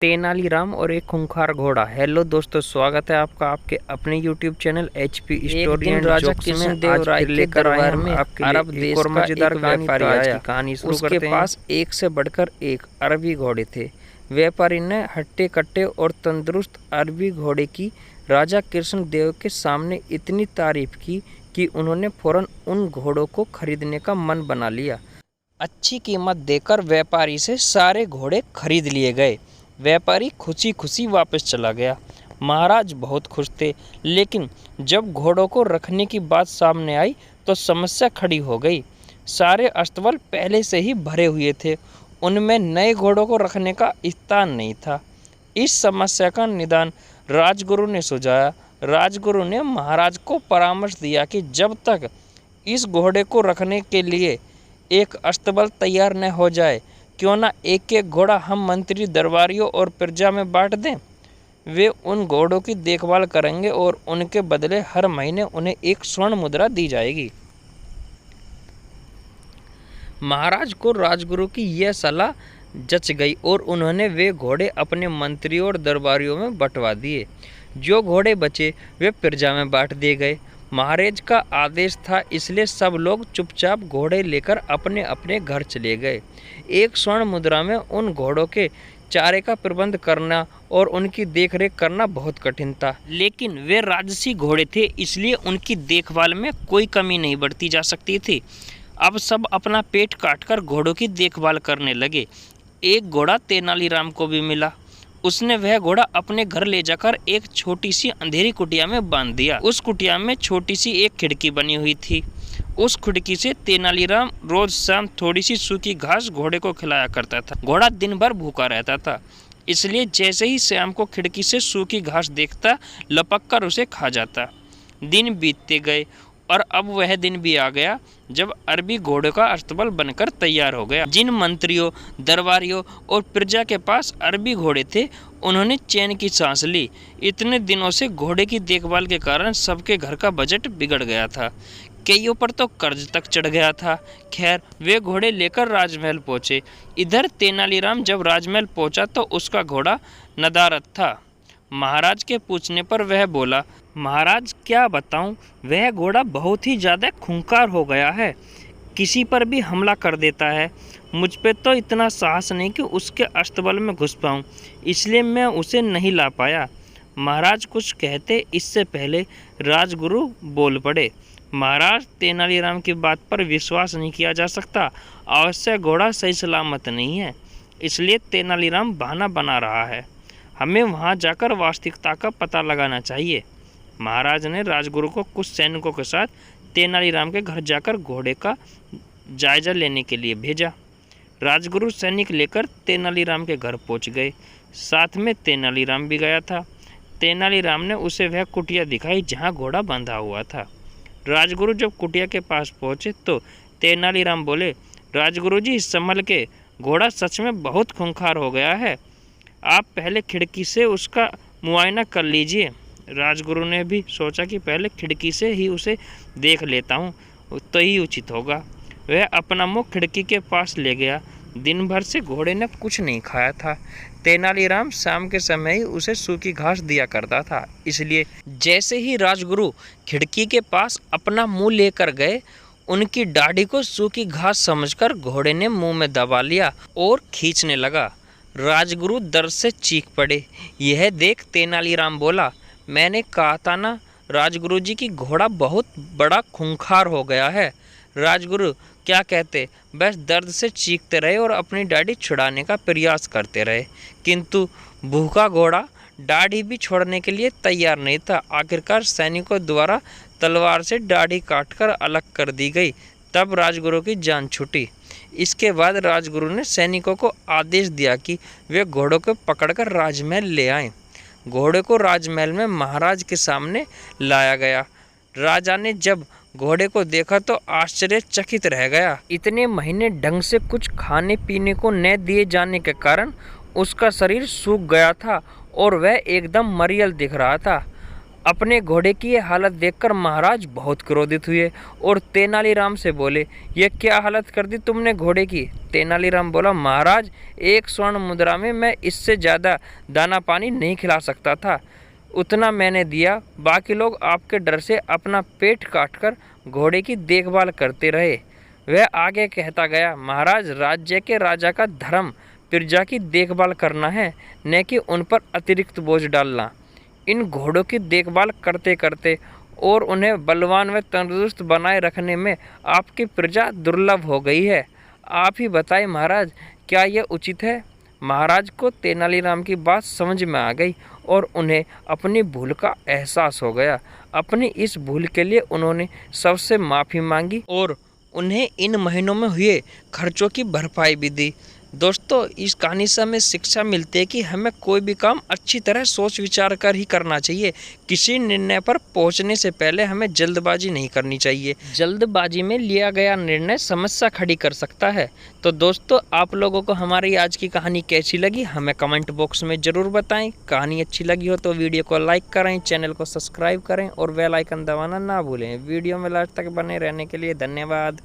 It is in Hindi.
तेनालीराम और एक खूंखार घोड़ा। हेलो दोस्तों, स्वागत है आपका आपके अपने YouTube channel HP story and Raja jokes में। कृष्णदेव आज राय फिर के लेकर आए दरबार हम में आपके अरब लिए एक देश और का मजेदार एक कहानी। तो व्यापारी आज की आया। कहानी शुरू उसके करते हैं। पास एक से बढ़कर एक अरबी घोड़े थे। व्यापारी ने हट्टे कट्टे और तंदुरुस्त अरबी घोड़े की राजा कृष्णदेव के सामने इतनी तारीफ की कि उन्होंने फौरन उन घोड़ों को खरीदने का मन बना लिया। अच्छी कीमत देकर व्यापारी से सारे घोड़े खरीद लिए गए। व्यापारी खुशी खुशी वापस चला गया। महाराज बहुत खुश थे, लेकिन जब घोड़ों को रखने की बात सामने आई तो समस्या खड़ी हो गई। सारे अस्तबल पहले से ही भरे हुए थे, उनमें नए घोड़ों को रखने का स्थान नहीं था। इस समस्या का निदान राजगुरु ने सुझाया। राजगुरु ने महाराज को परामर्श दिया कि जब तक इस घोड़े को रखने के लिए एक अस्तबल तैयार न हो जाए, क्यों ना एक एक घोड़ा हम मंत्री, दरबारियों और प्रजा में बांट दें। वे उन घोड़ों की देखभाल करेंगे और उनके बदले हर महीने उन्हें एक स्वर्ण मुद्रा दी जाएगी। महाराज को राजगुरु की यह सलाह जच गई और उन्होंने वे घोड़े अपने मंत्रियों और दरबारियों में बंटवा दिए। जो घोड़े बचे वे प्रजा में बांट दिए गए। महाराज का आदेश था, इसलिए सब लोग चुपचाप घोड़े लेकर अपने अपने घर चले गए। एक स्वर्ण मुद्रा में उन घोड़ों के चारे का प्रबंध करना और उनकी देखरेख करना बहुत कठिन था, लेकिन वे राजसी घोड़े थे, इसलिए उनकी देखभाल में कोई कमी नहीं बरती जा सकती थी। अब सब अपना पेट काटकर घोड़ों की देखभाल करने लगे। एक घोड़ा तेनालीराम को भी मिला। उसने वह घोड़ा अपने घर ले जाकर एक छोटी सी अंधेरी कुटिया में बांध दिया। उस कुटिया में छोटी सी एक खिड़की बनी हुई थी। उस खिड़की से तेनालीराम रोज शाम थोड़ी सी सूखी घास घोड़े को खिलाया करता था। घोड़ा दिन भर भूखा रहता था, इसलिए जैसे ही शाम को खिड़की से सूखी घास देखता, लपक कर उसे खा जाता। दिन बीतते गए और अब वह दिन भी आ गया जब अरबी घोड़े का अस्तबल बनकर तैयार हो गया। जिन मंत्रियों, दरबारियों और प्रजा के पास अरबी घोड़े थे, उन्होंने चैन की सांस ली। इतने दिनों से घोड़े की देखभाल के कारण सबके घर का बजट बिगड़ गया था। कईयों पर तो कर्ज तक चढ़ गया था। खैर, वे घोड़े लेकर राजमहल पहुंचे। इधर तेनालीराम जब राजमहल पहुंचा तो उसका घोड़ा नदारद था। महाराज के पूछने पर वह बोला, महाराज क्या बताऊं, वह घोड़ा बहुत ही ज़्यादा खूंखार हो गया है। किसी पर भी हमला कर देता है। मुझ पे तो इतना साहस नहीं कि उसके अस्तबल में घुस पाऊं, इसलिए मैं उसे नहीं ला पाया। महाराज कुछ कहते इससे पहले राजगुरु बोल पड़े, महाराज तेनालीराम की बात पर विश्वास नहीं किया जा सकता। अवश्य घोड़ा सही सलामत नहीं है, इसलिए तेनालीराम बहाना बना रहा है। हमें वहां जाकर वास्तविकता का पता लगाना चाहिए। महाराज ने राजगुरु को कुछ सैनिकों के साथ तेनालीराम के घर जाकर घोड़े का जायजा लेने के लिए भेजा। राजगुरु सैनिक लेकर तेनालीराम के घर पहुंच गए। साथ में तेनालीराम भी गया था। तेनालीराम ने उसे वह कुटिया दिखाई जहां घोड़ा बंधा हुआ था। राजगुरु जब कुटिया के पास पहुंचे तो तेनालीराम बोले, राजगुरु जी संभल के, घोड़ा सच में बहुत खूंखार हो गया है। आप पहले खिड़की से उसका मुआयना कर लीजिए। राजगुरु ने भी सोचा कि पहले खिड़की से ही उसे देख लेता हूँ तो ही उचित होगा। वह अपना मुंह खिड़की के पास ले गया। दिन भर से घोड़े ने कुछ नहीं खाया था। तेनालीराम शाम के समय ही उसे सूखी घास दिया करता था, इसलिए जैसे ही राजगुरु खिड़की के पास अपना मुंह लेकर गए, उनकी दाढ़ी को सूखी घास समझकर घोड़े ने मुंह में दबा लिया और खींचने लगा। राजगुरु दर्द से चीख पड़े। यह देख तेनालीराम बोला, मैंने कहा था ना राजगुरु जी की घोड़ा बहुत बड़ा खूंखार हो गया है। राजगुरु क्या कहते, बस दर्द से चीखते रहे और अपनी दाढ़ी छुड़ाने का प्रयास करते रहे, किंतु भूखा घोड़ा दाढ़ी भी छोड़ने के लिए तैयार नहीं था। आखिरकार सैनिकों द्वारा तलवार से दाढ़ी काटकर अलग कर दी गई। तब राजगुरु की जान छूटी। इसके बाद राजगुरु ने सैनिकों को आदेश दिया कि वे घोड़ों को पकड़कर राजमहल ले आएं। घोड़े को राजमहल में महाराज के सामने लाया गया। राजा ने जब घोड़े को देखा तो आश्चर्यचकित रह गया। इतने महीने ढंग से कुछ खाने पीने को न दिए जाने के कारण उसका शरीर सूख गया था और वह एकदम मरियल दिख रहा था। अपने घोड़े की ये हालत देखकर महाराज बहुत क्रोधित हुए और तेनालीराम से बोले, ये क्या हालत कर दी तुमने घोड़े की। तेनालीराम बोला, महाराज, 1 स्वर्ण मुद्रा में मैं इससे ज़्यादा दाना पानी नहीं खिला सकता था, उतना मैंने दिया। बाकी लोग आपके डर से अपना पेट काटकर घोड़े की देखभाल करते रहे। वह आगे कहता गया, महाराज, राज्य के राजा का धर्म प्रजा की देखभाल करना है, न कि उन पर अतिरिक्त बोझ डालना। इन घोड़ों की देखभाल करते करते और उन्हें बलवान व तंदुरुस्त बनाए रखने में आपकी प्रजा दुर्लभ हो गई है। आप ही बताएं महाराज, क्या यह उचित है। महाराज को तेनालीराम की बात समझ में आ गई और उन्हें अपनी भूल का एहसास हो गया। अपनी इस भूल के लिए उन्होंने सबसे माफ़ी मांगी और उन्हें इन महीनों में हुए खर्चों की भरपाई भी दी। दोस्तों, इस कहानी से हमें शिक्षा मिलती है कि हमें कोई भी काम अच्छी तरह सोच विचार कर ही करना चाहिए। किसी निर्णय पर पहुंचने से पहले हमें जल्दबाजी नहीं करनी चाहिए। जल्दबाजी में लिया गया निर्णय समस्या खड़ी कर सकता है। तो दोस्तों, आप लोगों को हमारी आज की कहानी कैसी लगी हमें कमेंट बॉक्स में ज़रूर बताएं। कहानी अच्छी लगी हो तो वीडियो को लाइक करें, चैनल को सब्सक्राइब करें और बेल आइकन दबाना ना भूलें। वीडियो में लास्ट तक बने रहने के लिए धन्यवाद।